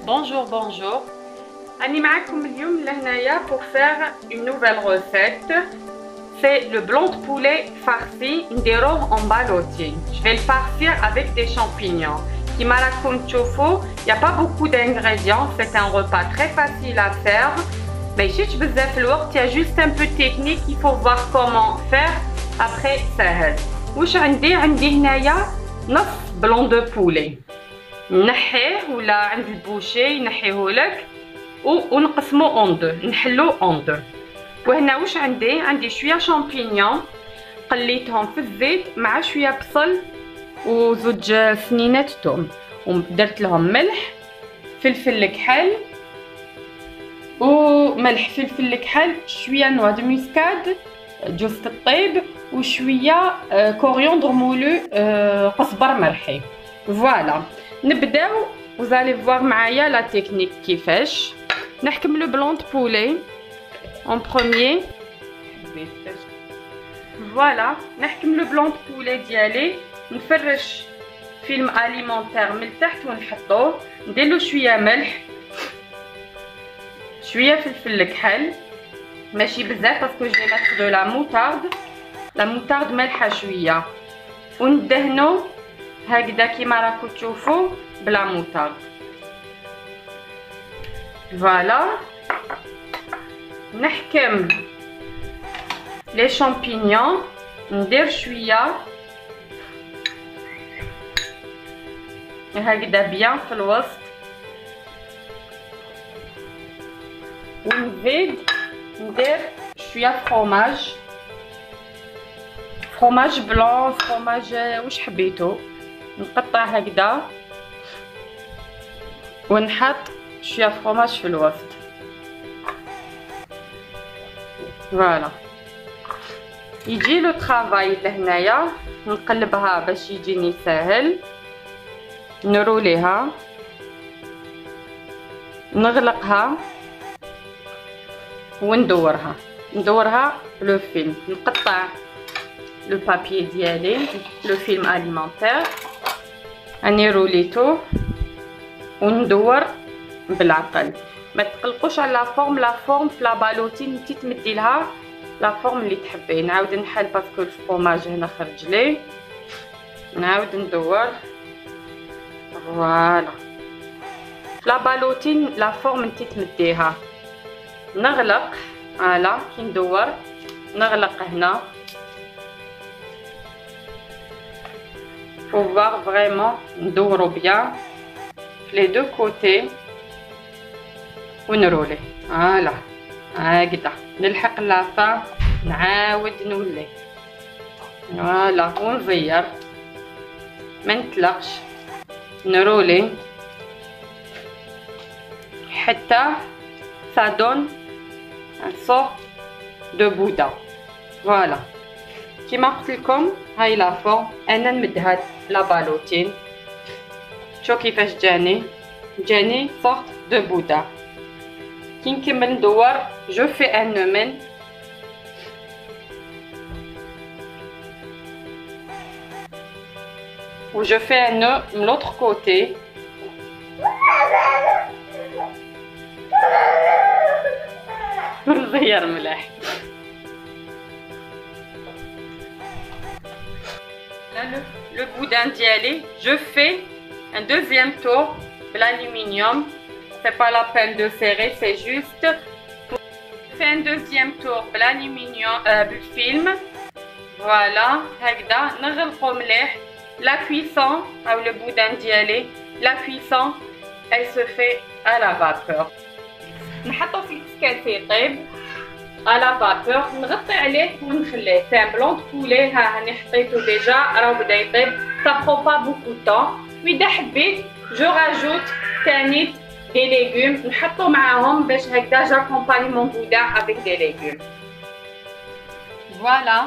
Bonjour, bonjour. Annie معاكم اليوم لهنايا pour faire une nouvelle recette. C'est le blanc de poulet farci نديروه en balloting. Je vais le farcir avec des champignons. كيما راكم تشوفوا, il n'y a pas beaucoup d'ingrédients. C'est un repas très facile à faire. مايشيش بزاف الوقت, il y a juste un peu de technique. Il faut voir comment faire. Après سهل. واش عندي هنايا نص بلون دو بولي. نحيه ولا عند البوشي ينحيهولك ونقسمو اون دو, نحلو اون دو. وهنا واش عندي شويه شامبينيون قليتهم في الزيت مع شويه بصل وزوج سنينات توم, ودرت لهم ملح فلفل الكحل وملح فلفل الكحل, شويه نوا دو موسكاد جوز الطيب وشويه كوريوندر مولو قزبر مرحي. فوالا نبداو. vous allez voir معايا لا تكنيك كيفاش نحكم لو بلون دو بولي en premier. فوالا نحكم لو بلون دو بولي ديالي, نفرش فيلم اليمونتير من التحت ونحطوه, نديرلو شويه ملح شويه فلفل الكحل ماشي بزاف باسكو جي ميتر دو لا موتارد مالحه شويه, وندهنو هكذا كيما راكم تشوفوا بلا موتارد. فوالا نحكم لي شامبينيون, ندير شويه هكذا بيان في الوسط, ونزيد ندير شويه فروماج بلون, فروماج واش حبيتو, نقطع هكذا ونحط شويه فروماج في الوسط. فوالا يجي لو طرافاي لهنايا, نقلبها باش يجيني ساهل, نروليها نغلقها وندورها لو فيلم. نقطع لو بابي ديالي لو فيلم اليمونتير, اني روليتو وندور بالعقل. ما تقلقوش على لا فورم في لا بالوتين, انتي تمدي لها لا فورم اللي تحبي. نعاود نحل باسكو الفرomage هنا خرج لي, نعاود ندور. فوالا لا بالوتين لا فورم انتي تمديها. نغلق فوالا كي ندور, نغلق هنا. faut voir vraiment ندورو بيان في لي دو كوتي ونرولي. فوالا هكذا نلحق لافا, نعاود نولي. فوالا ونزير ما نطلقش, نرولي حتى ça donne un sort de boudin. فوالا كيما قلت لكم هاي لا فورم. انا نمدها لا بالوتين, شو كيفاش جاني سورت دو بودا. كي نكمل ندور جو في ان نومين, و جو في ان نو من لوتر كوتي. نزير مليح. Le boudin diali, je fais un deuxième tour de l'aluminium. C'est pas la peine de serrer, c'est juste. Je fais un deuxième tour de l'aluminium, du film. Voilà, هكذا نغلقو مليح. La cuisson, ou le boudin diali, la cuisson, elle se fait à la vapeur. نحطو في الكسكاتي يطيب à la vapeur, نغطي عليه ونخليه. C'est un blanc de poulet, ها هاني حطيته ديجا راهو بدا يطيب. ça prend pas beaucoup de temps. واذا حبيت جو راجوت تاني دي ليغوم نحطو معاهم باش هكذا جاكومباني مون بودان افيك دي ليغوم. فوالا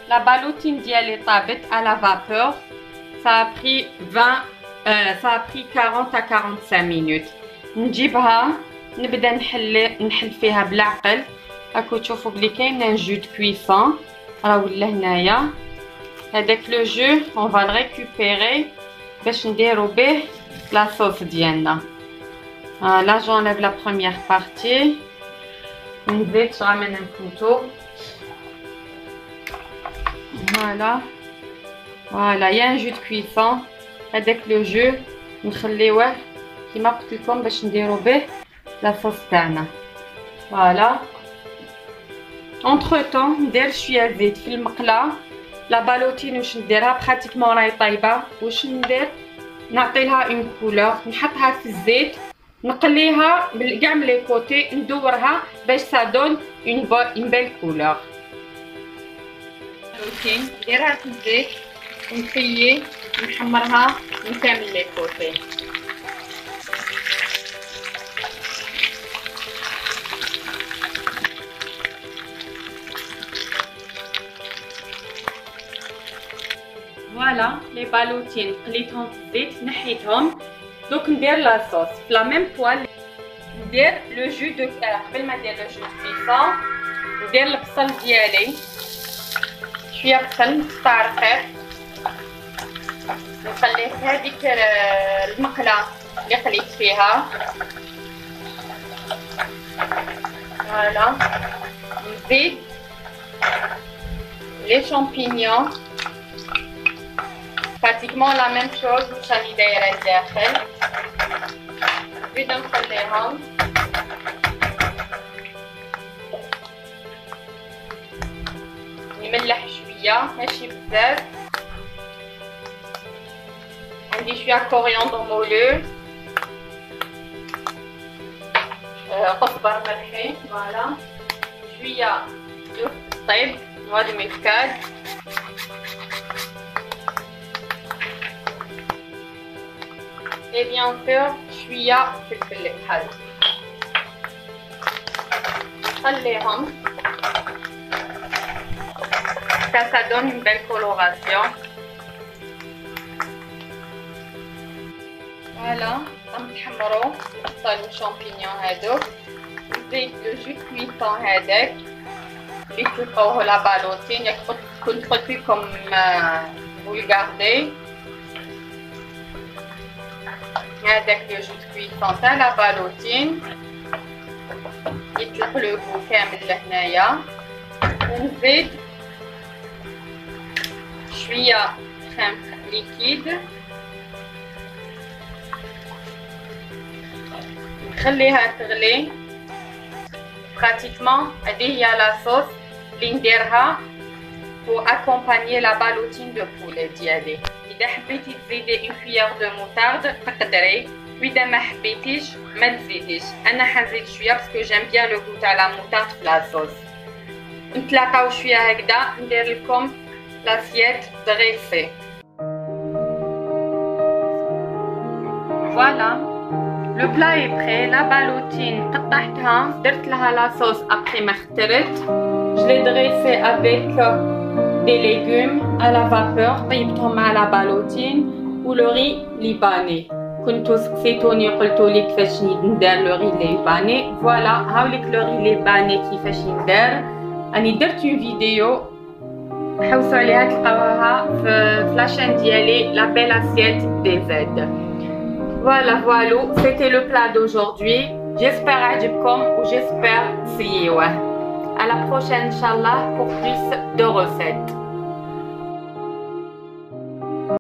لا بالوتين ديالي طابت à la vapeur. ça a pris 40 à 45 minutes. نجيبها نبدا نحل فيها بالعقل. راكو تشوفوا بلي كاين ان جو دو كويسون راه ولا هنايا. هذاك لو جو اون فا ريكوبيري باش نديرو به لا صوص ديالنا. Là, j'enlève la première partie. Je ramène un couteau. Voilà. Voilà, il y a un jus de cuisson. Avec le jus, نخليوه كيما قلت لكم باش نديرو به لا صوص تاعنا. Voilà. Entre temps, ندير شويه زيت في المقله. لا بالوتين واش نديرها براتيكمون راهي طايبه. واش ندير؟ نعطي لها اون كولور، نحطها في الزيت، نقليها كاع من لي كوتي، ندورها باش سا دون اون بيل كولور. بالوتين نديرها في الزيت ونفيي نحمرها من كامل لي كوتي. فوالا لي بالوتين قليتهم في الزيت نحيتهم. دوك ندير لا صوص في لا ميم بوال. ندير لو جو دو قبل ما ندير لو جو دو كويسون ندير البصل ديالي، شويه بصل نقطع رقيق، نخليه في هذيك المقله اللي قليت فيها. فوالا نزيد لي شامبينيون pratiquement la même chose واش راني دايره لداخل. نزيد نخليهم نملح شويه ماشي بزاف. عندي شويه كورياندر مولو، قزبر ملحي، فوالا شويه يوف طيب نوع دو ميسكاد، et bien sûr شويه فلفل الحل. نخليهم ça donne une belle coloration. Voilà, نحمرو البصل والشامبينيون هادوك. نزيد لو جو كويسون هذاك اللي تلقاوه لا بالوتين، ياك كنت قلت لكم vous le gardez. هذاك لو جو كويسون تاع لا بالوتين يطلق لو بو كامل لهنايا. ونزيد شويه خام ليكيد، نخليها تغلي. براتيكمون هذه هي لا صوص اللي نديرها pour accompagner la ballotine de poulet ديالي. إذا حبيتي تزيدي une cuillère de moutarde تقدري، وإذا ما حبيتيش ما تزيديش. أنا حنزيد شوية باسكو جيم بيان لو غو تاع لا مoutarde في لا صوص. نتلاقاو شوية هكذا ندير لكم لاسييت دريسي. فوالا لو بلا اي بري. لا بالوتين قطعتها درت لها لا صوص ابخي ما اخترت. Je l'ai dressé avec des légumes à la vapeur طيبتهم مع لا بالوتين ولو ري ليباني. كنتو سقسيتوني قلتولي كيفاش ندير لو ري ليباني. فوالا هاوليك لو ري ليباني كيفاش ندير. راني درت اون فيديو حوسوا عليها تلقاوها في لاشين ديالي لا بيل اسييت دي زد. Voilà, voilà, c'était le plat d'aujourd'hui. J'espère عجبكم ou j'espère تسيوه. À la prochaine, Inch'Allah, pour plus de recettes.